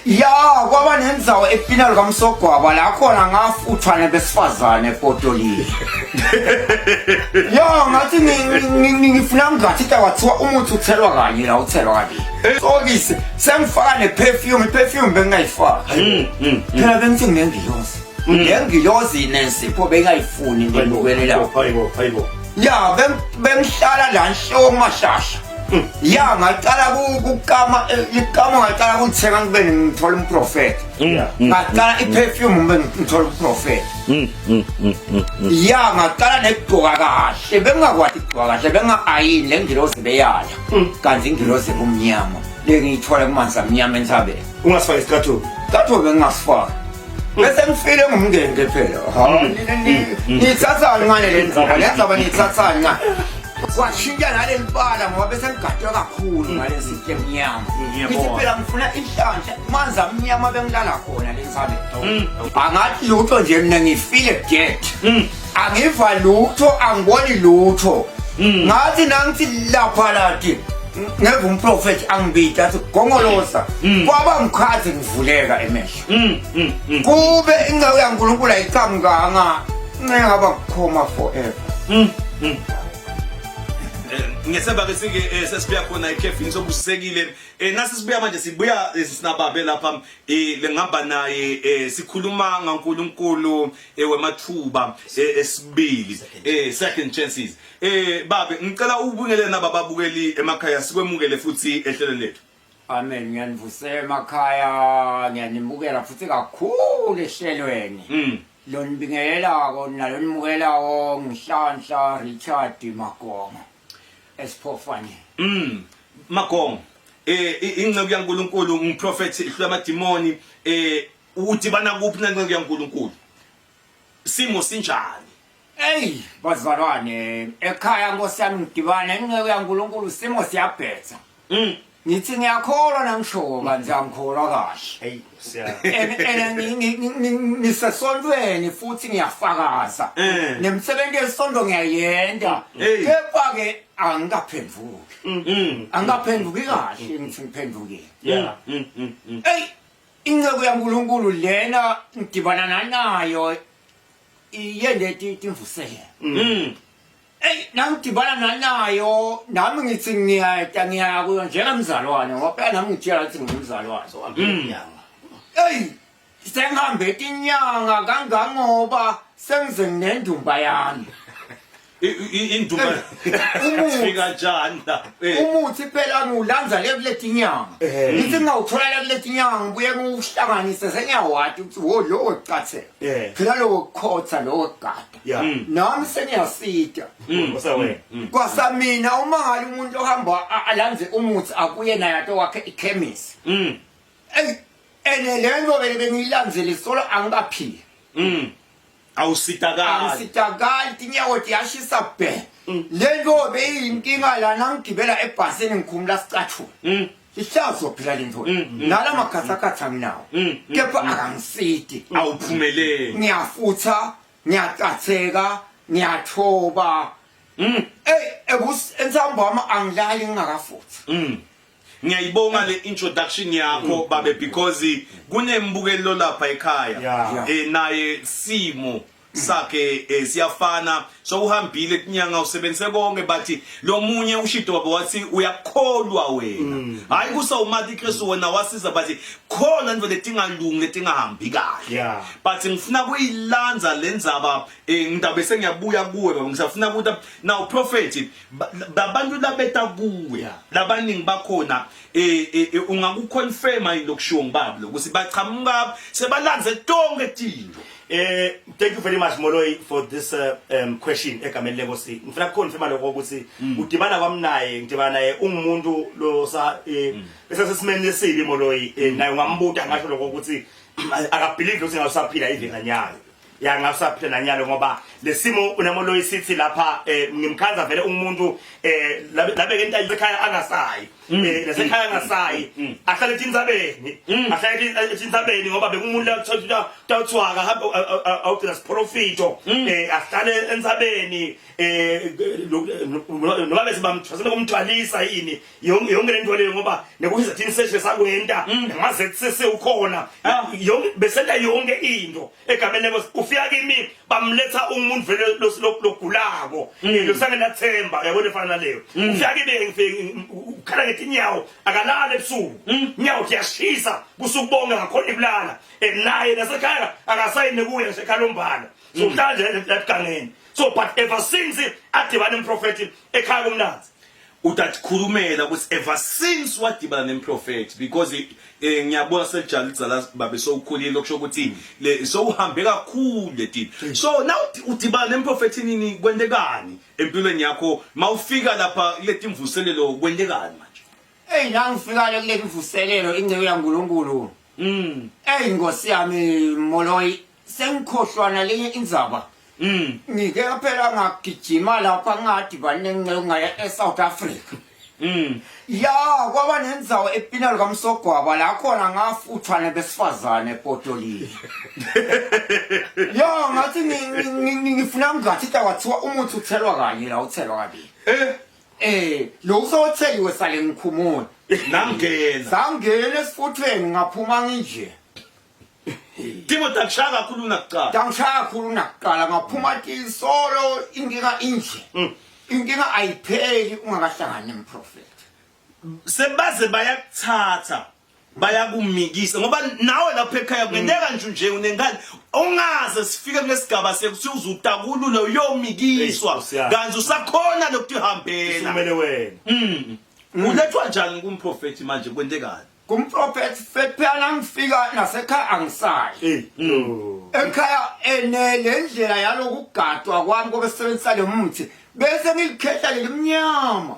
Ya kwaba nenzawo epinal kaMsogwaba la khona ngafuthwane besifazane ePotoli. Ya ngathi ngifuna ngathi kwathiwa umuthi uthelwa kanye la uthelwa kabili. Sokisi sengifaka neperfume bengayifaka. Phela bengithi ngengilozi. Ngengilozi nesipho bengayifuni ngibukele la. Hayibo. Ya bengihlala la nhlo mashasha. Ya ngaqala ukukama ikama ngaqala ukuthenga ngibe ngithola umprofeti ngaqala iperfume ngithola umprofeti ya ngaqala nekugqoka kahle bengakwazi ukugqoka kahle benga-ayini le ngilozi beyala kanti ingilozi kumnyama le ngiyithola kumanzi amnyama entsabeni ungasifaka isicathulo bengingasifaka bese ngifile ngumngenge phela niyithathani ngane le ndzaba niyithathani ngane kwashintsha nale mpala ngoba bese ngigadwe kakhulu ngale sihle emnyama ngithi phela ngifuna inhlanhla manzi amnyama bengilala khona lensabe angathi lutho nje mina ngifile dead angiva lutho angiboni lutho ngathi nangithi lapha lathi ngeva umprofeti angibita athi gongolosa kwaba ngikhathi ngivuleka emehlo kube inceku yaNkulunkulu ayicamnganga ngingaba ngikhoma forever ngeseba ke sike sesibuya khona ekhefini sobusekile nasi sibuya manje sibuya sinababe lapha lengihamba naye sikhuluma ngaNkulunkulu wemathuba esibili second chances babe ngicela ubungele nabababukeli emakhaya sikwemukele futhi ehlelo lethu amen ngiyanivusela emakhaya ngiyanibukela futhi kakhulu ehlelweni lo nibingelelako nalo nimukelawo ngihlanhla Richard Magongo esiphofane Magongo inceku yaNkulunkulu umprofeti ihlula amadimoni udibana kuphi nenceku yaNkulunkulu simo sinjani hey bazalwane ekhaya ngosiyami ngidibana inceku yaNkulunkulu simo siyabhetha ngithi ngiyakholwa nangisho kanje angikholwa kahle nisesontweni futhi ngiyafakaza nemsebenzi yesondo ngiyayenda kepha ke angikaphenduki kahle ngithi ngiphendukile hey inceku yaNkulunkulu lena ngidibana nayo iyende imvusela hey nangidibana nayo nami ngithi ngiyaya kuyo njengamzalwane ngoba phela nami ngitshela ukuthi ngumzalwane hey sengihambe inyanga kangangoba sengize nginendumba yami induma fika njani la umuthi phela ngiwulanza lethi inyanga ngithi ngawuthola lethi inyanga ngibuye ngiwuhlanganise sengiyawathi ukuthi wo lo ocathela phela lo khotha lo ogada nami sengiyasida kwasamina uma ngale umuntu ohamba alanze umuthi akuye naye ato wakhe ichemist lenzo bengiyilanzele solo angikaphili awusitakali tinyawo tiyashisa bhe lento beyinkinga lana ngigibela ebhasini ngikhumula sicathulo ihlazo phela lento nala makhathakhatha nginawo kepha akangisidi awuphumeleli ngiyafutha ngiyacatheka ngiyathoba ensambama angilali ngingakafuthi ngiyayibonga le introduction yakho babe because kunembukelo lapha ekhaya naye simo sakhe siyafana so uhambile kunyanga usebenzise konke bathi lo munye ushido baba wathi uyakholwa wena hayi kusawumathi Kristu wena wasiza bathi khona nje letingalungi letingahambi kahle but ngifuna kuyilanza lenzaba ngidaba bese ngiyabuya kuwe baba ngisafuna ukuthi now prophet babantu labeta kuwe labaningi bakhona ungakuconfirma ilokushiwo ngibaba lokuthi bachamuka sebalanze tonke tinto thank you very much Moloi for this question egameni lenkosi ngifuna ukuconfirma lokho ukuthi udibana kwami naye ngidibana naye ungumuntu lo sa esesimeni lesibi Moloi naye ngambuta ngasho lokho ukuthi akabelieve ukuthi ngawusaphila ivenganyalo ya ngawusaphila nanyalo ngoba lesimo unamoloyi sithi lapha ngimkhanza vele umuntu labeke into ekhaya angasayi lesekhaya angasayi ahlale etinzabeni ahlale etinzabeni ngoba bekumuntu utawuthwaka hamba awuthina profito ahlale entsabeni noma bese bamthwasela kumthwalisa yini yonke lento leyo ngoba nekuhiza thini seshe sakwenta ngaze sese ukhona yonke besenta yonke into egameni leko ufika kimi bamletha umuntu vele lokugulako losangena themba yabona efana leyo ufika kimi ngifike ukhala ngetinyawo akalala ebusuku inyawo kuyashisa kusukubonga ngakhona ibulala naye nasekhaya akasayine kuye ngesekhaya lombala so mhlanje lapgangeni so but ever since adibana nemprofeti ekhaya kumnanzi utakhulumela ukuthi ever since wadibana nemprofeti because ngiyabona sejalitsa la babe sowukhulile lokusho ukuthi le sowuhambe kakhulu leti so now udibana nemprofeti nini kwendekani empilweni yakho mawufika lapha leti mvuselelo kwendekani manje nangifika leti mvuselelo ingceku yaNkulunkulu ingosi yami Moloyi sengikhohlwana lenye indzaba ngike phela ngagijima lapha ngadibane ngeke ngaya eSouth Africa ya kwaba nendzawo epinal kaMsogwaba la khona ngafuthwana besifazane ePotolini ya ngathi ngifuna ngathi kwathiwa umuthi uthelwa kanye la uthelwa kabili lo usotheliwe sale ngikhumula sangena esifuthweni ngaphuma nginje Timo takushaya kakhulu nakuqala. Tangishaya kakhulu nakuqala ngaphuma solo inkinga inje. Inkinga ayipheli ungakahlangani nemprofeti. Sebaze bayakuthatha bayakumikisa ngoba nawe lapha ekhaya kungenzeka nje unengane ongaze sifike kulesigaba sekuthi uzutakulula uyomikiswa kanzi usakhona lokuthi uhambela. Kumele wena. Ulethwa njani kumprofeti manje kwendekani? Kumprofeti phela ngifika nasekhaya angisayi ekhaya lendlela yalokugadwa kwami kokusebenzisa le muthi bese ngilikhehla lelimnyama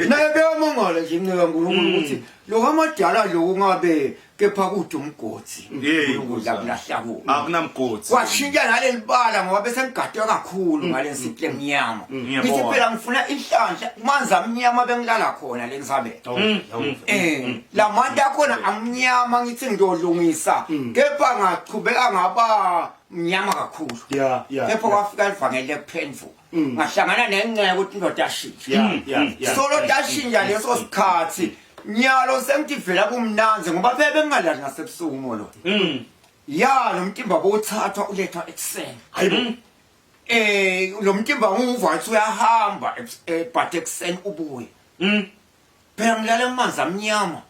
naye beyamangala nje inceke kaNkulunkulu ukuthi lo kamadala lo kungabe kepha kude umgodi uNkulunkulu akunamgodi washintsha nalelibala ngoba bese ngigadwe kakhulu ngalensipho emnyama ngithi phela ngifuna inhlanhla manzi amnyama bengilala khona lensabeni la manje akhona amnyama ngithi ngidolungisa kepha ngachubeka ngaba mnyama kakhulu kepha kwafika livangele kuphendvuka ngahlangana nengceke ukuthi indoda yashintsha solo yashintsha leso sikhathi nyalo sengithi vela kumnanzi ngoba phela bengalali ngasebusuku molo ya lo mtimba bowuthathwa ulethwa ekseni hayibo lo mtimba nguva athi uyahamba but ekseni ubuye phela ngilala emanzi amnyama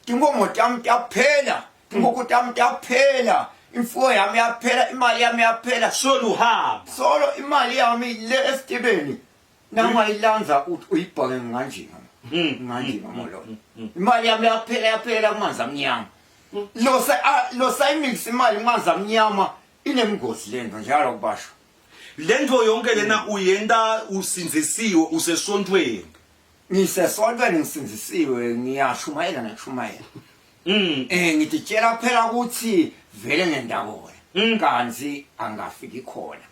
tinkomo tami taphela inkukhu tami taphela imfuyo yami yaphela imali yami yaphela solo imali yami le esitibeni nangayilanza uthi uyibhake nganjinga nganjinga molo imali yami yaphela kumanzi amnyama lo sayimix imali kumanzi amnyama inemgozi lento njalo kubasho lento yonke lena uyenda usinzisiwe usesontweni ngisesontweni ngisinzisiwe ngiyashumayela ngishumayela ngititshela phela ukuthi vele ngendabona kanzi angafiki khona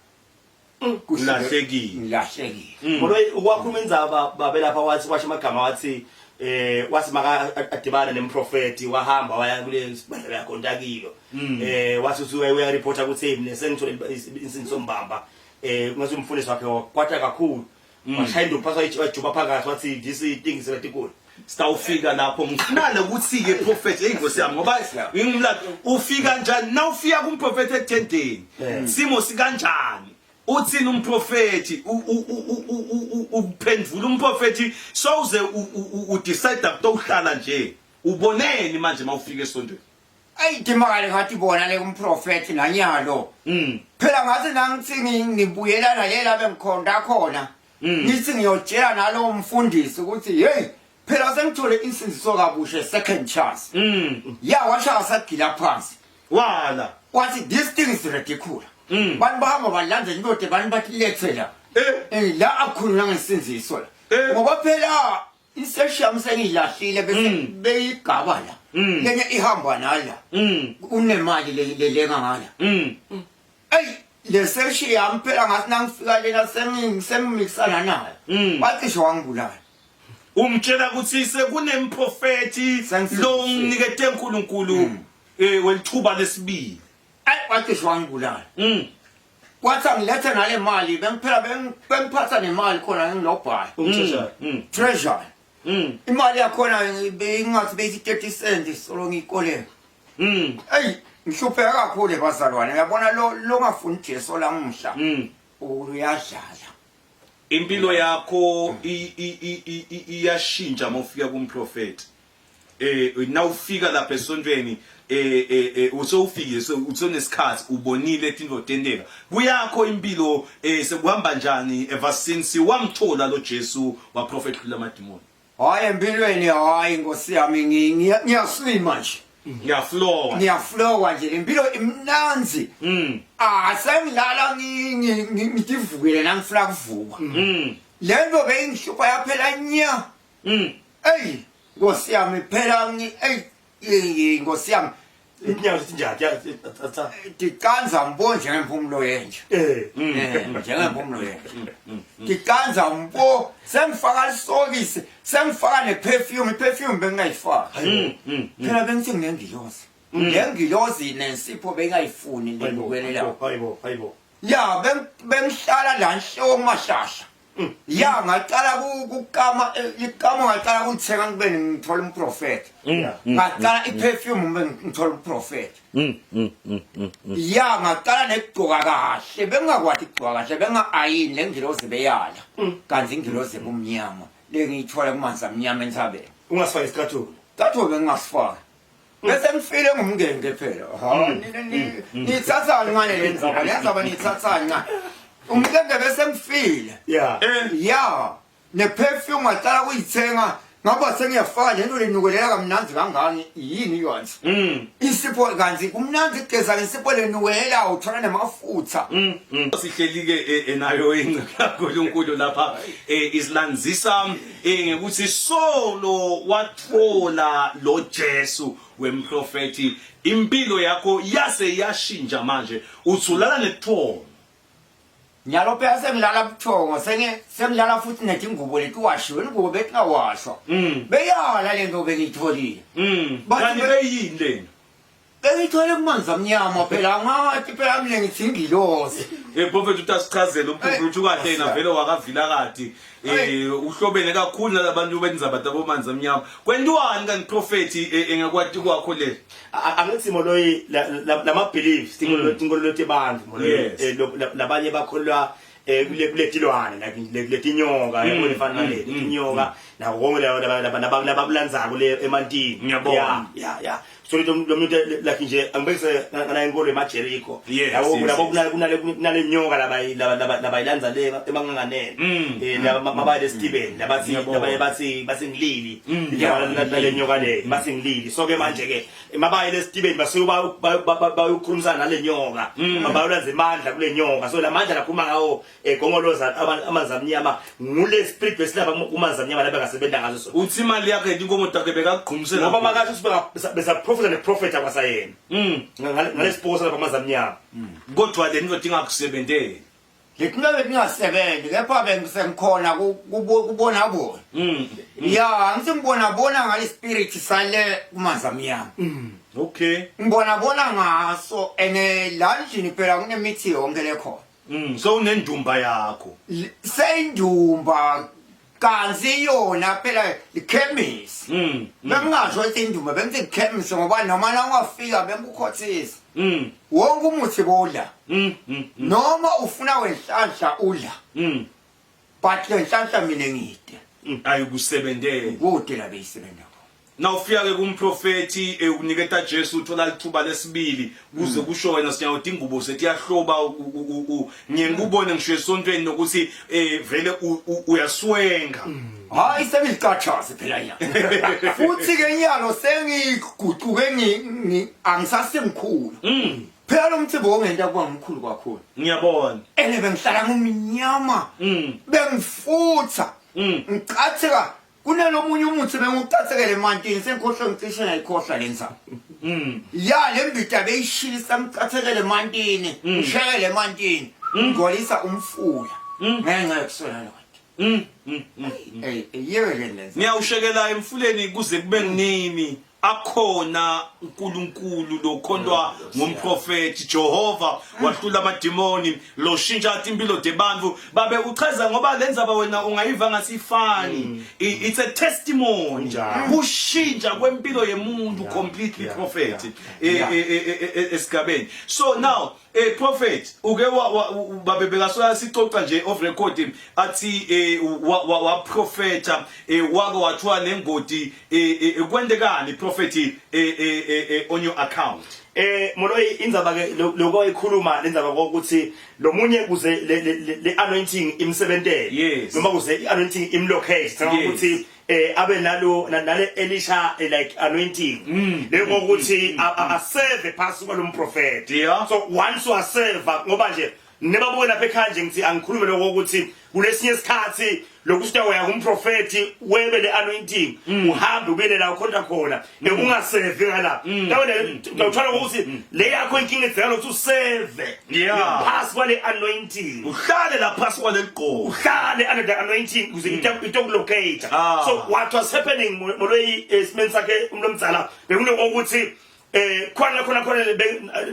kulahlekile Moloyi ukwakhuluma indzaba babe lapha wathi washo amagama wathi wathi maka adibana nemprofeti wahamba waya kule sibandla yakontakilo wathi uthi uya reporter ukuthi nesengithole insindiso mbamba ngathi umfundisi wakhe kwatha kakhulu washaya induphasa ijuba phakathi wathi this thing is radical stawufika lapho ngifuna ukuthi ke prophet ingosi yami ngoba ngimlapha ufika njani na ufika kumprofeti etendeni simo sikanjani uthini umprofeti uphendvula umprofeti soze udecide ukuhlala nje uboneni manje mawufika esontweni ayidimali ngathi bona le umprofeti nanyalo phela ngathi nangithi ngibuyelana lela bengikhonda khona ngithi ngiyotshela nalo umfundisi ukuthi hey phela sengithole insindiso kabushe second chance ya washaya sagila phansi wala wathi this thing is ridiculous bantu bahamba balandza indoda bantu bathi lethe la la akhuluma ngesinziso la ngoba phela iseshiyami sengilahlile bese beyigaba la lenye ihamba nala unemali lelenga ngala leseshi yami phela ngathi nangifika lena sengimixana naye wacishe wangibulala umtshela ukuthi sekunemprofeti lo nginikete uNkulunkulu welithuba lesibili wacishe wangibulala kwathi angilethe nale mali bengiphela bengiphatha nemali khona ngilobhayi treasure imali yakhona bengathi beyithi 30 cents solo ngiyikoleka hey ngihlupheka kakhulu bazalwane uyabona lo ngafuni Jesu la ngumhla uyadlala impilo yakho iyashintsha mawufika kumprofeti nawufika lapha esontweni usowufike usonesikhathi ubonile into tendeka kuyakho impilo sekuhamba njani ever since wamthola lo Jesu wa prophet kulamadimoni hayi empilweni hayi Nkosi yami ngiyaswima nje ngiyaflowa nje impilo imnanzi sengilala ngidivukile nangifuna kuvuka lento beyingihlupha yaphela nya hey Nkosi yami phela Nkosi yami inyawo sinjani ndikanza mbo njengempumulo yenje njengempumulo yenje ndikanza mbo sengifaka isokisi sengifaka neperfume iperfume bengingayifaka phela bengithi ngengilozi nensipho bengayifuni lendukelela hayibo ya bengihlala la nhlo mashasha ya ngaqala ukukama ikama ngaqala ukuthenga ngibe ngithola umprofeti ngaqala iperfume ngithola umprofeti ya ngaqala nekugcoka kahle bengakwathi ukugcoka kahle benga-ayini lengilozi beyala kanti ingilozi bomnyama lengiyithola kumanzi amnyama entsabeni ungasifaka isicathulo bengingasifaka bese ngifile ngumngenge phela nithathani ngane lenzaba nithathani ngane umngenge bese ngifile ya neperfume ngaqala kuyithenga ngaba sengiyafaka lento lenukelela kamnandi kangani yini yona isipho kanti kumnandi igeza lesipho lenukelela uthola nemafutha sihleli ke nayo uNkulunkulu lapha isilandzisa ngekuthi solo wathola lo Jesu wemprofeti impilo yakho yase yashintsha manje uthulala nekuthonga nyalo phela sengilala buthongo sengilala futhi netingubo letiwashiwe ingubo betingawashwa beyala lento bengiyitholile kanti beyini lena bengiyithole kumanzi amnyama phela ngathi phela mina ngithi ingilozi prophet utasichazela umphuzu kahle na vele wakavila kade uhlobene kakhulu nalabantu benza abantu abomanzi amnyama kwentiwani kanti prophet engakwati kwakho le angithi moloyi lama beliefs tingolo tebantu moloyi labanye bakholwa kuletilwane letinyoka yabona ifana naleti inyoka nawo konke lababulanzako le emantini ngiyabona ya so lo muntu like nje angibekise ngana inkolo eMajeriko yabo kunale nyoka labayilanza le emanganganene mabale Stephen basingilili le nyoka le basingilili so ke manje ke mabale Stephen bayukhulumisana nale nyoka babayolanza imandla kule nyoka so la mandla laphuma ngawo gongoloza amanzi amnyama ngule spirit besilapha kumanzi amnyama labe ngasebenza ngazo so uthi imali yakhe inkomo takhe bekagqumsela ngoba makathi besa prophet and prophet akwasayena ngalesiposa lapha amanzi amnyama kodwa le nto dingakusebenzele letinto betingasebenzi kepha bengisengikhona kubona bona ya ngibona ngale spirit sale kumanzi amnyama okay ngibona ngaso ene landini phela kunemithi yonke lekhona so unendumba yakho seyindumba kanzi yona phela ichemist bengingasho ukuthi indumba bengithi ichemist ngoba noma la ungafika bengukhothisa wonke umuthi bodla noma ufuna wenhlanhla udla but lenhlanhla mina ngide ayikusebenzele kude la beyisebenza na ufika ke kumprofeti ukuniketa Jesu uthola lithuba lesibili kuze kusho wena sinyawo ingubo sethi yahloba ngiyengubone ngisho esontweni nokuthi vele uyaswenga hayi sebilicathaze phela nya futhi ke nyalo sengiguquke angisasemkhulu phela lo mthimbo ongenta kwangimkhulu kakhulu ngiyabona ene bengihlala ngumnyama bengifutha ngicatheka kunalomunye umuthi bengucathekele mantini senkhohlo ngicishe ngayikhohla lenzaba ya lembita beyishisa mcathekele emantini ngishekele emantini ngolisa umfula ngenxa yokuswela lonto yeke lenza ngiyawushekela emfuleni kuze kube nginini akhona uNkulunkulu lokhondwa ngumprofeti Jehova wahlula amademoni lo shintsha impilo debantu babe uchaza ngoba lenza ba wena ungayiva ngasifani it's a testimony kushintsha kwempilo yemuntu completely prophet esigabeni. So now prophet uke babe bekasoya sicoca nje off record athi wa propheta wake wathwa nengodi kwendekani prophet on your account. Moloyi indzaba ke lokho ekhuluma lenzaba ukuthi lomunye kuze le anointing imsebentele noma kuze i-anointing imlocate ukuthi abe nale Elisha like anointing leko ukuthi aserve phansi kwalomprofeti. So once you serve ngoba nje nebabona bekhanje ngithi angikhulume lokho ukuthi kulesinye isikhathi lokuthi uya kumprofeti webe le anointing uhambe ubele la ukhonta khona ungaserve ngala ndabona ngiyathola ukuthi le yakho inkinga edzela ukuthi userve pass kwale anointing uhlale la pass kwale liqo uhlale under the anointing kuze itokulocate. So what was happening moloyi esimeni sakhe umlomdzala bekunokuthi khona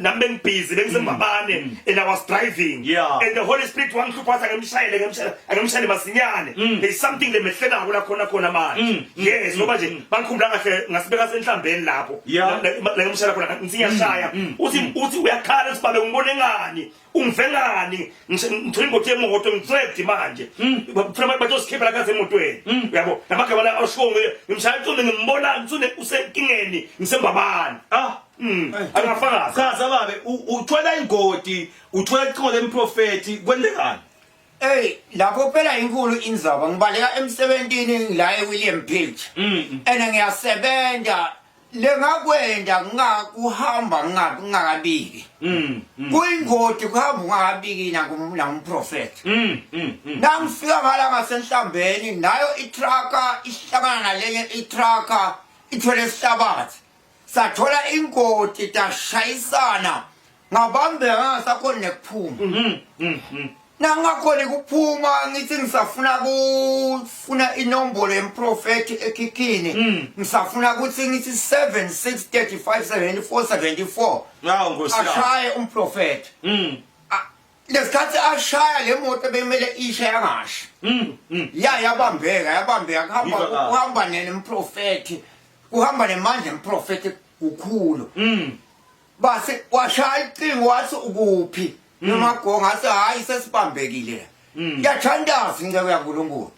nami bengibhizi bengisembabane and I was driving and the Holy Spirit wangihlupha ngemshayele masinyane. There's something lemehlelako la khona manje yes ngoba nje bangikhumbula kahle ngasibeka senhlambeni lapho la ngemshayele khona ngiyashaya uthi uyakhala sibabe ngibone ngani ungive ngani ngithole ingoti yemoto ngitrapped manje phela batosikhipha la kaze emotweni uyabo namagama la ashongo ngimshaya uthule ngimbona ngithule usenkingeni ngisembabane angafanga chaza babe uthola ingodi uthola iqolo lemprofeti kwendekani. Lapho phela inkulu indzaba ngibaleka M17 la eWilliam Page and ngiyasebenza lengakwenda ngakuhamba ngingakabiki kuyingodi kuhamba ungakabiki nangumprofeti nangifika ngala ngasenhlambeni nayo itraka ihlangana nalenye itraka ithwele isihlabathi sathola ingodi tashayisana ngabambeka ngasakhona nekuphuma nangakhona kuphuma ngithi ngisafuna inombolo yemprofeti ekhikhini ngisafuna ukuthi ngithi 76357474 ashaye umprofeti lesikhathi ashaya le moto bemele isha yangashi yabambeka kuhamba nemprofeti kuhamba nemandla emprofeti kukhulu base washaya icingo wathi ukuphi noma ngase hayi sesibambekile yathandaza ingeke yaNkulunkulu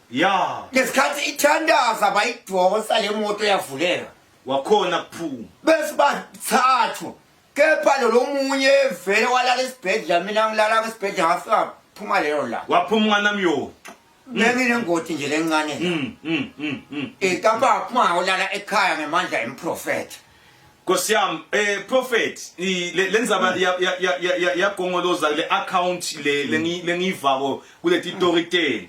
lesikhathi ithandaza bayidwosa le moto yavuleka wakhona kuphuma bese bathathu kepha lo munye vele walala esibhedlela mina ngilala esibhedlela ngafika phuma lelo la waphuma namyo ngene ngoti nje lencane kapha phuma olala ekhaya ngemandla emprofeti. Kosiyam prophet lenzaba yagongoloza le account lengivako kuleti story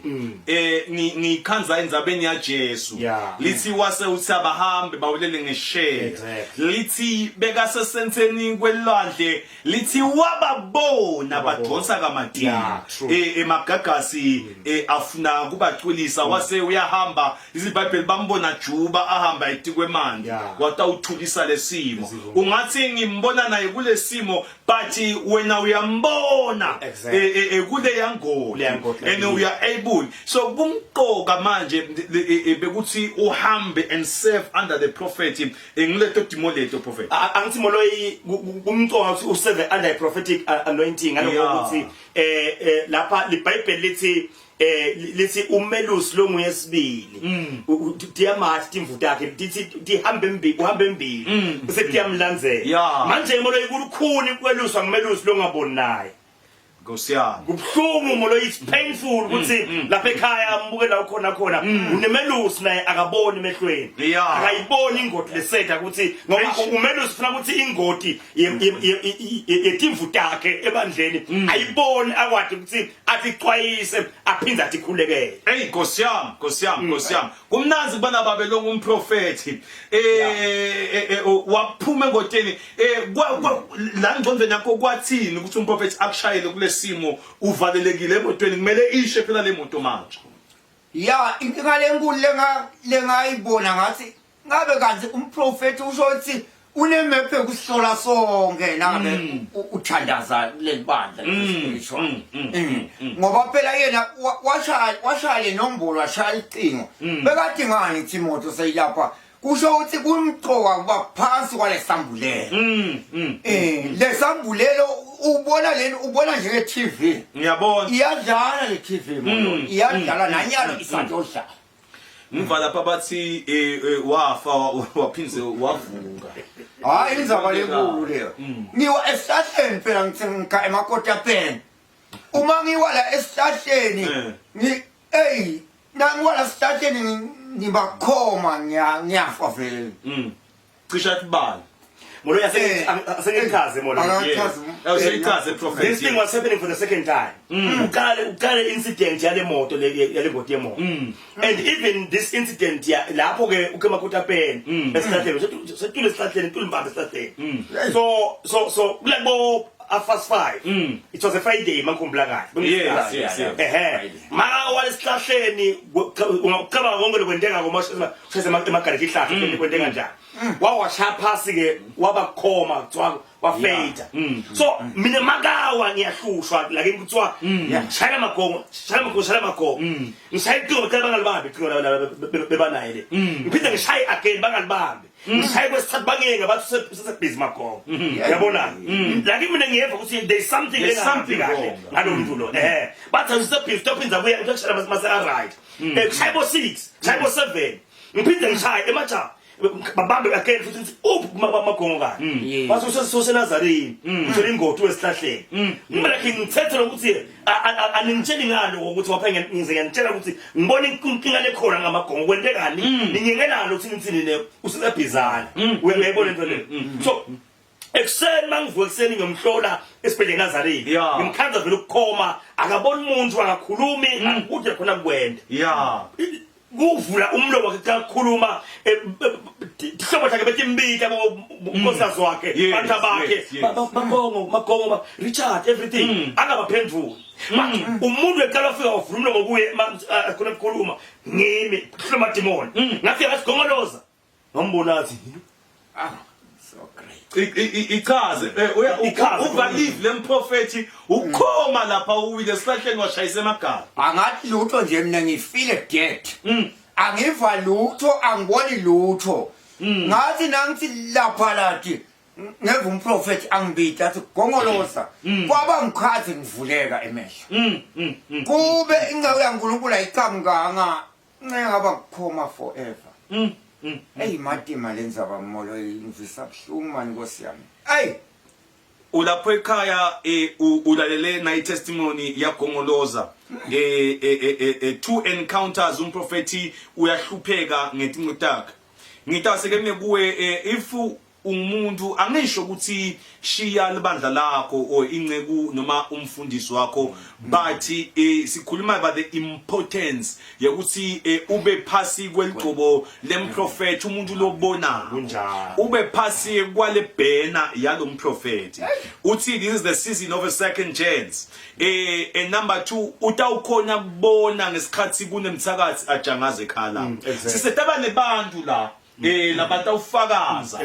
ngikhanza enzabeni ya Jesu lithi wase usabahambe bawulele ngeshare lithi beka sesenseni kwelwandle lithi wababona badonsa kamadini emagagasi afuna kubaculisa wase uyahamba iziBhayibheli bambona Juba ahamba etikwemanzi watawuthulisa lesi ungathi ngimbona naye kule simo but wena uyambona kule yangoli and we are able so kumqoka manje bekuthi uhambe and serve under the prophet ngilethe dimoleto prophet angithi moloyi kumqoka ukuthi userve under prophetic anointing ngalokho ukuthi lapha liBhayibheli lithi umelusi lo nguyesibili diyamathi timvuta yakhe lithi dihambe bese diyamlandzela manje moloyi kulukhuni kweluswa ngimelusi lo ngaboni naye Nkosiyami. Kubhlungu moloyi, it's painful ukuthi lapha ekhaya mbukela khona unemelusi naye akaboni emehlweni. Akayiboni ingoti lesetha ukuthi ngoba umelusi ufuna ukuthi ingoti yetimvu takhe ebandleni ayiboni akwazi ukuthi athi xwayise aphinde athi khulekele. Hey Nkosiyami. Kumnanzi kubana babelonga umprofeti. Waphuma engoteni la ngconzweni yakho kwathini ukuthi umprofeti akushayele kule simo uvalelekile emotweni kumele ishe phela le moto manje. Ya inkinga lenkulu lengayibona ngathi ngabe kanti umprofeti usho ukuthi unemephe kusihlola sonke nangabe uthandaza lelibandla spiritual. Ngoba phela yena washaya inombolo washaya icingo bekadingani Timothy seyilapha kusho ukuthi kumqoka kuba phansi kwalesambulelo. Lesambulelo ubona nje TV. Ngiyabona. Iyadlala le TV molo. Iyadlala nanyalo isandodla. Mva lapha bathi wafa waphindze wavuka. Hayi inzaba lenkulu leyo. Ngiwa esihlahleni phela ngithenga emakota pen. Uma ngiwala esihlahleni nangiwala esihlahleni ngibakhoma ngiyafa vele. Cisha tibala. Molo yasekhaya molo. Awusekhaya prophet. This thing was happening for the second time. Ukale incident yale moto yale ngoti yemoto. And even this incident lapho ke ukemakota pen esihlahleni setule esihlahleni tulimbamba esihlahleni. So kulabo afast 5. It was a Friday mankhumbula kahle. Yes. Maka walesihlahleni ungaqaba konke lokwenteka ngomosheza emagariki ihlahla kwenteka kanjani. Wawasha phasi ke wabakhoma kuthiwa wafeita. So mina makawa ngiyahlushwa la ke kuthiwa shaya magongo. Ngishaya iqingo bangalibambi iqingo bebanaye le. Ngiphinde ngishaye again bangalibambi. Ngishaya kwesithathu bangeke bathi sesebhizi magongo. Uyabona? La ke mina ngiyeva ukuthi there's something kahle ngalomuntu lo. Bathi sesebhizi tophinza kuya ngishaya mase right. Ngishaya bo 6, ngishaya bo 7. Ngiphinde ngishaye emacha babambe again futhi magongo kahle. Bathi sosenazareni ngithola ingoti wesihlahleni. Mina ngithethe ukuthi aningitsheli ngalo ukuthi wapha ngize ngiyantshela ukuthi ngibona inkinga lekhona ngamagongo kwentekani ninyengelalo ukuthi nithini ne usebhizana uyayibona into le. So ekseni mangivuka ekseni ngomhlola esibhedlela Nazarene ngimkhanza vele ukukhoma akabona umuntu akakhulumi akude khona kwende kuvula umlomo wakhe kakhuluma ihlobo lakhe betimbita unkosikazi wakhe bantu bakhe magongo Richard everything angabaphenduli umuntu eqala ufika uvula umlomo kuye khona ukukhuluma ngimi hloma demon ngafika ngasigongoloza ngambona athi so great ichaze uvalive lemprofeti ukhoma lapha uwile sihlahleni washayisa emagala angathi lutho nje mina ngifile dead angiva lutho angiboni lutho ngathi nangithi lapha lathi ngeva umprofeti angibita athi gongoloza kwaba ngikhathi ngivuleka emehlo kube ingawe yaNkulunkulu ayiqhamnganga ngaba kukhoma forever. Hey Matima lenza bamolo ngivisa buhlungu mani Nkosi yami. Hey ulapho ekhaya ulalele na testimony yaGongoloza 2 encounters umprofeti uyahlupheka ngetinqo takhe. Ngitase ke kuwe if umuntu angisho ukuthi shiya libandla lakho or inceku noma umfundisi wakho bathi sikhuluma about the importance yokuthi ube phasi kweligcobo lemprofeti umuntu lobona kunjalo ube phasi kwale bhena yalomprofeti uthi this is the season of a second chance. And number 2 utawukhona kubona ngesikhathi kunemthakathi ajangaze ekhala sisetabane bantu la labantu ufakaza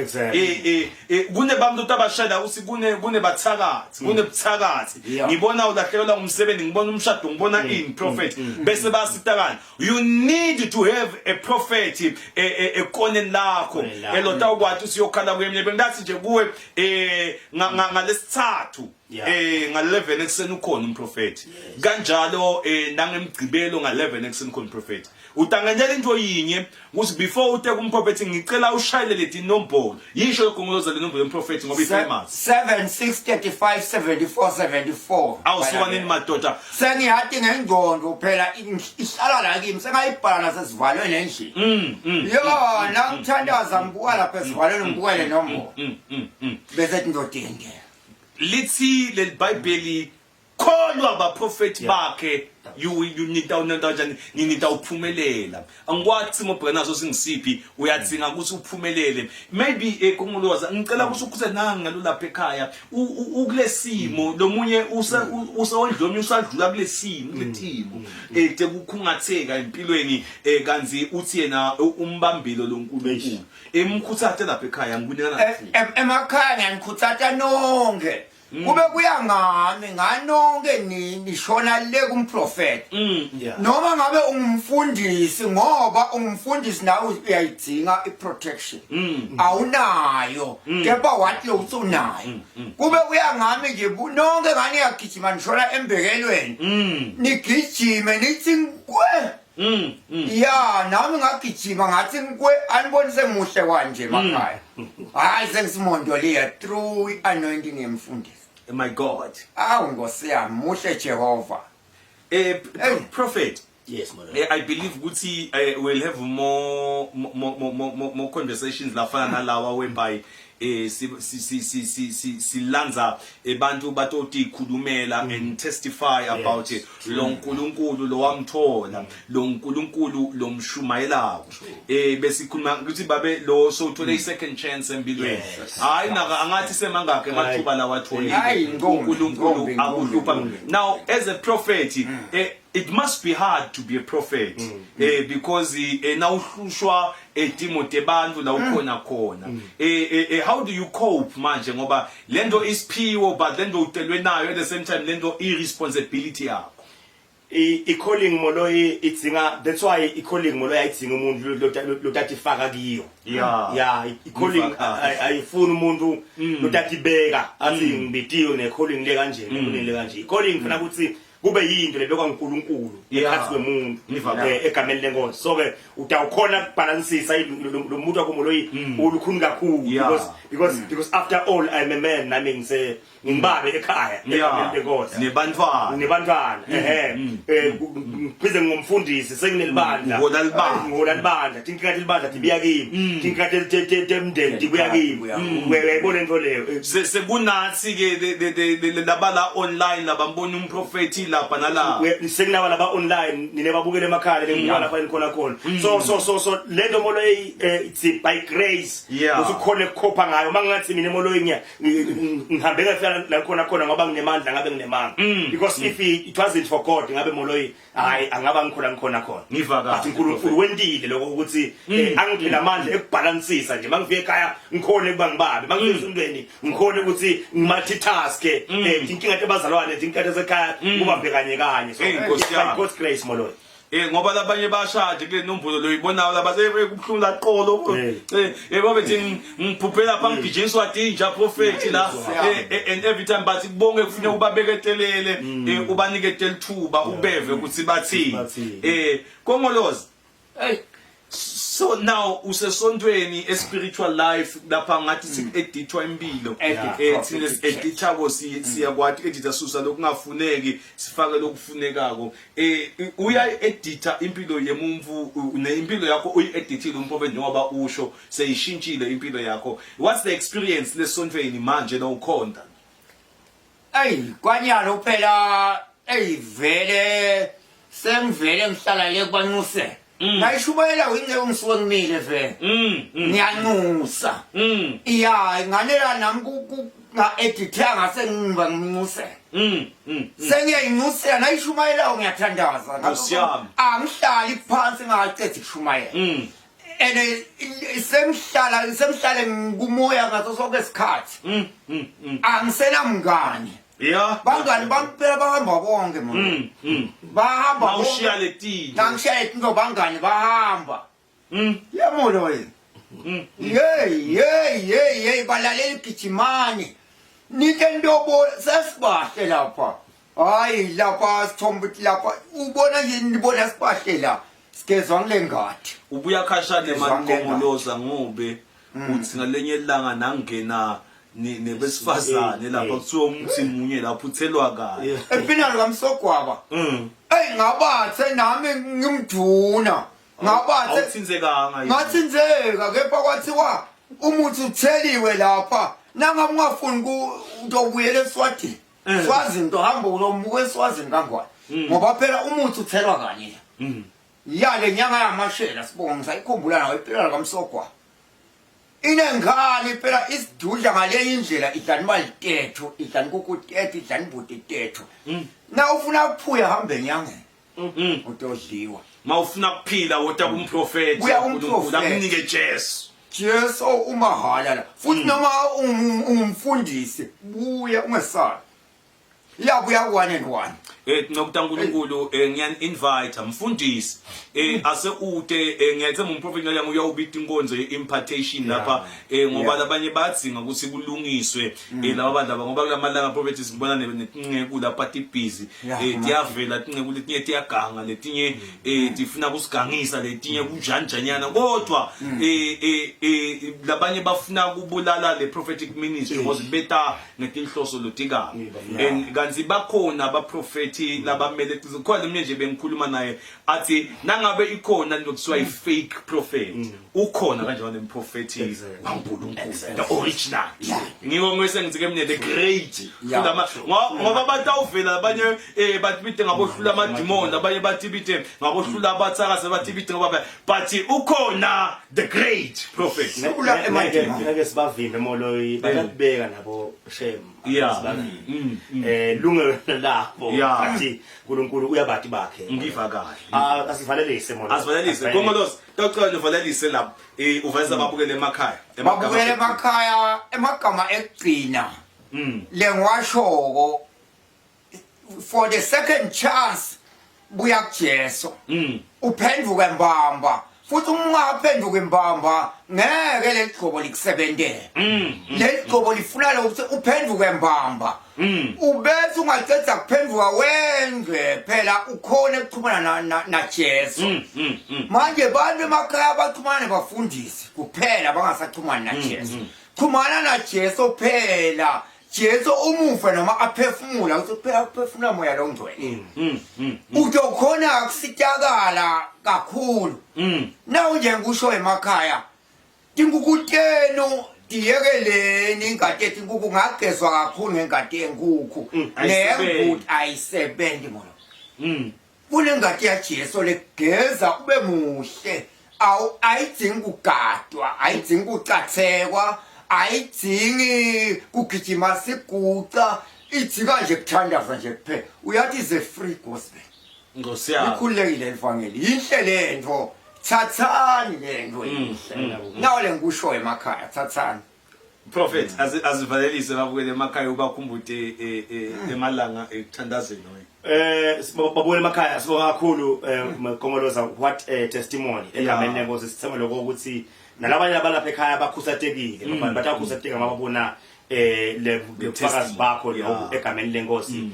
kunebantu tabashada usi kune bathakathi kunebuthakathi ngibona ulahlekelwa umsebenzi ngibona umshado ngibona in prophet bese basitakana you need to have a prophet ekoneni lakho elota ukwathi usiyokhala kuyemnyebe ngathi nje kuwe ngalesithathu nga-11 ekseni ukhona umprofeti kanjalo nangemgcibelo nga-11 ekseni ukhona umprofeti utanganyela into yinye ukuthi before uteka umprofeti ngicela ushayele leti nombolo yisho lokungoloza le nombolo yomprofeti ngoba ifamous 76357474 awusuka nini madoda sengiyathi ngengqondo phela ihlala la kimi sengayibhala nasesivalweni endlini yona ngithandaza ngibuka lapha esivalweni ngibukele nombolo bese ndodenge lithi le Bible kholwa abaprofeti bakhe you need uphumelela angikwathi mobheka nazo singisiphi uyadzinga ukuthi uphumelele maybe kungoloza ngicela ukuthi ukuse nanga ngalolapha ekhaya ukulesimo lomunye usawondlomi usadlula kulesimo kulethimo tekukhungatheka empilweni kanzi uthi yena umbambilo loNkulunkulu emkhuthathe lapha ekhaya ngikunika emakhaya ngiyakhuthatha nonke kube kuyangami nganonke nishona le kumprofeti noma ngabe ungumfundisi ngoba ungumfundisi nawe uyayidinga iprotection awunayo kepha wathi lo usunayo kube kuyangami nje nonke ngani yagijima nishona embekelweni nigijime nithi nkwe ya nami ngagijima ngathi nkwe anibonise muhle kanje emakhaya hayi sengisimonto liya through anointing yemfundisi my God awu Nkosi yami muhle Jehova prophet yes man I believe ukuthi we'll have more conversations lafana nalawa whereby silanza abantu batoti ikhulumela and testify about it lo nkulunkulu lo wamthola lo nkulunkulu lo mshumayelayo besikhuluma ukuthi babe lo so uthole second chance empilweni hayi angathi semangakhe mathuba lawatholile unkulunkulu akuhlupha now as a prophet it must be hard to be a prophet because nawuhlushwa Timothy bantu la ukhona khona how do you cope manje ngoba lento isiphiwo but lento utelwe nayo at the same time lento irresponsibility yakho calling moloyi itsinga that's why calling moloyi ayitsinga umuntu lotatifaka kiyo yeah calling ayifuna umuntu lotatibeka athi ngibitiwe ne calling le kanje le kanje calling funa ukuthi kube yinto le lokaNkulunkulu ekhathi kwemuntu egameni lenkonzo so ke utawukhona ukubalansisa lo muntu wakumoloyi ulukhuni kakhulu because after all I'm a man nami ngise ngibabe ekhaya egameni lenkonzo nebantwana kwize ngomfundisi senginelibandla ngola libandla tinkathi libandla tibiya kimi tinkathi temndeni tibuya kimi uyayibona into leyo sekunathi ke labala online labambona umprofeti lapha nala sekunaba laba online ninebabukele emakhaya lengibuka lapha khona so lento moloyi it's by grace usukhona ukukhopha ngayo mangathi mina moloyi ngihambe ngafika la khona ngoba nginemandla ngabe nginemanga because if it wasn't for God ngabe moloyi hayi angaba ngikhona ngivaka but uNkulunkulu wendile lokho ukuthi angiphela amandla ekubalansisa nje mangifika ekhaya ngikhona ukuba ngibabe mangifika esondweni ngikhona ukuthi ngimultitask inkinga ebazalwane inkinga esekhaya kuba kanye so God's grace moloyi ngoba labanye bashade kule nombolo lo ibonayo laba sebekubuhlungu laqolo yebo bethi ngiphuphela pha ngijingiswa dinja prophet la and every time bathi kubonge kufuneka ubabeketelele ubaniketele ithuba ubeve ukuthi bathini kongolozi so now usesontweni spiritual life lapha ngathi siedithwa impilo thina edithako siyakwathi editha susa lokungafuneki sifake lokufunekako uya editha impilo yemumvu neimpilo yakho uyiedithile umprofeti ngoba usho seyishintshile impilo yakho what's the experience lesontweni manje lo ukhonda kwanyalo phela vele sengivele ngihlala le kwanuse ngayishubayela winge ungisuke ngimile vele ngiyanxusa iya nganela nami nga-editha ngase ngiba nginxuse sengiyayinxusela nayishumayela ngiyathandaza angihlali phansi ngacedi kushumayela and semhlale kumoya ngaso sonke isikhathi angisenamngane bangani bampela bahamba bonke manje bahamba awushiya leti nangishiya leti ngobangani bahamba yamolo hey balalela igijimani nike ntobo sesibahle lapha hayi lapha sithombe lapha ubona yini nibona sibahle la sigezwa ngilengadi ubuya khashane emankomoloza ngobe uthi ngalenye ilanga nangena nebesifazane lapha kuthiwa umuthi munye lapho uthelwa kahle efinalo kamsogwaba ngabathe nami ngimduna ngabathe awuthinzekanga ngathinzeka kepha kwathiwa umuthi utheliwe lapha nanga ungafuni ukubuyela eSwatini Swazi into hamba uzombuka eSwazini kangwane ngoba phela umuthi uthelwa kanye yale nyanga yamashela sibonga ngisayikhumbula nawe phela kamsogwa inengani phela isidudla ngale indlela idlanimali tethu idlanikukutethu idlanibuti tethu na ufuna ukuphuya hambe enyangeni utodliwa mawufuna kuphila wota kumprofeti uNkulunkulu akunike Jesu umahala la futhi noma umfundisi buya ungesabi yabuya 1 and 1 ngokuthi uNkulunkulu ngiyani invite mfundisi ase ude ngiyethe umprofeti ngiyanga uyawubita inkonzo yeimpartation lapha ngoba labanye badzinga ukuthi kulungiswe laba bantu ngoba kulamalanga prophecies ngibona netinceku lapha busy tiyavela tinceku letinye tiyaganga letinye tifuna kusigangisa letinye kunjanjanyana kodwa labanye bafuna kubulala le prophetic ministry because beta ngetinhloso lotikanga kanti bakhona abaprofeti labamele khona mina nje bengikhuluma naye athi nangabe ikhona lokuthiwa i-fake prophet ukhona kanjalo umprofeti kaNkulunkulu the original ngiko ngise ngizike mina the great ngoba batawuvela abanye bathi bide ngabohlula amademon abanye bathi bide ngabohlula abathakase bathi bide ngoba but ukhona the great prophet ngeke sibavimbe moloyi bayabeka nabo shem lungelo lapho athi uNkulunkulu uyabathi bakhe ngiva kahle asivalelise molo asivalelise ngomolosi tocela uvalelise lapho uvalisa babukele emakhaya emagama egcina lengwashoko for the second chance buya kuJesu uphenduke mbamba futhi ungaphenduka imbamba ngeke leligcobo likusebentele leligcobo lifuna ukuthi uphenduke mbamba ubese ungaceda kuphenduka wenze phela ukhona ukuxhumana na Jesu manje bantu emakhaya baxhumana nebafundisi kuphela bangasaxhumana na Jesu xhumana na Jesu phela Jesu umufe noma aphefumula ukuthi phela uphefumula moya lo ngcwele uzokhona akusitakala kakhulu nawo nje ngisho emakhaya tinkukuteno diyekeleni ingadi etinkuku ngagezwa kakhulu ngengadi yenkukhu nembuti ayisebenzi molo kunengadi yaJesu legeza ube muhle ayidzingi kugadwa ayidzingi kucathekwa ayidzingi kugijima siguca idzinga nje kuthandaza nje kuphela uyathi is a free gospel ngosiyami ikhulekile evangeli inhle lento thathani lento inhle nawo lengisho emakhaya thathani prophet azivalelise babukele emakhaya ubakhumbute emalanga ekuthandazeni babukele emakhaya sibonga kakhulu Mkomoloza what testimony egameni lenkosi sithemba lokho ukuthi nalabanye abalapha ekhaya bakhusatekile ngoba batakhusatekile mababona le fakazi bakho lo egameni lenkosi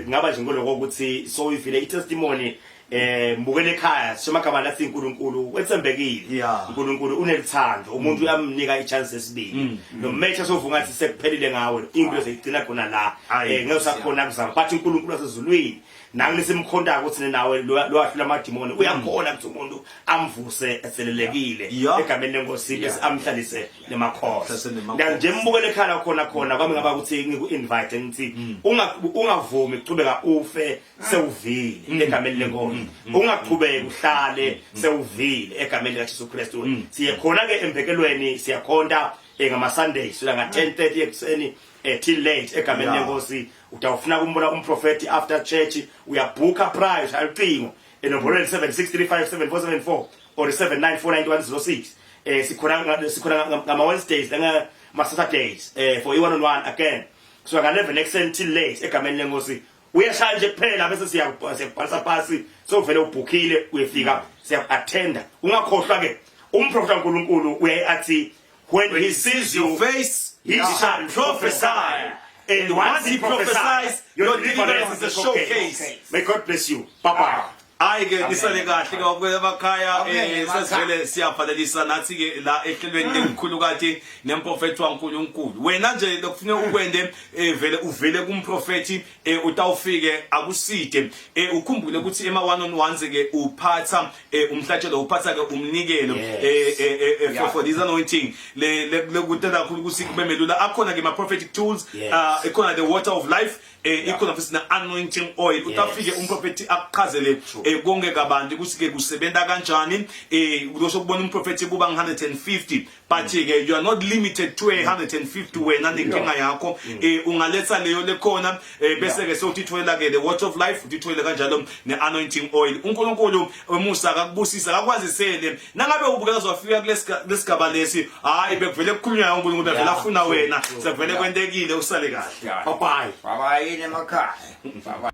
ngaba nje ngoloko ukuthi so ivile itestimony mbukele ekhaya somakama lathi uNkulunkulu wethembekile uNkulunkulu unelithando umuntu uyamnika ichance esibili nomecha sovunga athi sekuphelile ngawe impilo seyigcina khona la ngeke usakhona kuzama but uNkulunkulu wasezulwini nangisemkhonda ukuthi nawe lowahlula amademoni uyakhona ukuthi umuntu amvuse eselelekile egameni lenkosi bese amhlalise lemakhosi nje mbukele ekhaya khona kwami ngaba ukuthi ngiku-invite ngithi ungavumi ukuchubeka ufe sewuvile egameni lenkosi ungaqhubeki uhlale sewuvile egameni likaJesu Kristu siye khona ke embekelweni siyakhonda ngama Sundays la nga 10:30 ekseni till late egameni lenkosi utawufuna kumbona umprofeti after church uyabhuka price alicingo enombolo 76357474 or 79499106 sikhona ngama Wednesdays ngama Saturdays for i-1-on-1 again so nga 11 ekseni till late egameni lenkosi uyashaya nje kuphela bese siyabhalisa phansi so vele ubhukile uyefika siya-attenda ungakhohlwa ke umprofeti kaNkulunkulu uyathi when he sees your face he shall prophesy And once he prophesies, your deliverance is a showcase. May God bless you. Bye-bye. Ayike nisale kahle kwemakhaya sesivele siyaphalelisa nathi ke la ehlelweni lengikhulu kade nemprofeti waNkulunkulu wena nje lokufuna ukwende vele uvele kumprofeti utawufike akuside ukhumbule ukuthi ema 1-on-1s ke uphatha umhlatshelo uphatha ke umnikelo for this anointing le kutenda kakhulu ukuthi kube melula akhona ke ma prophetic tools ekhona the water of life ikhona futhi na anointing oil utafike umprofeti akuchazele konke kabantu ukuthi ke kusebenza kanjani usho kubona umprofeti kuba 150 but ke you are not limited to 150 wena nenkinga yakho ungaletha leyo lekhona bese ke sewuthitholela ke the water of life uthitholela kanjalo ne anointing oil uNkulunkulu emusa akakubusisa akakwazisele nangabe ubukela uzofika kulesigaba lesi hayi bekuvele kukhulunywa uNkulunkulu vele afuna wena sekuvele kwentekile usale kahle Bye bye. Bye bye in emakhaya. Bye bye.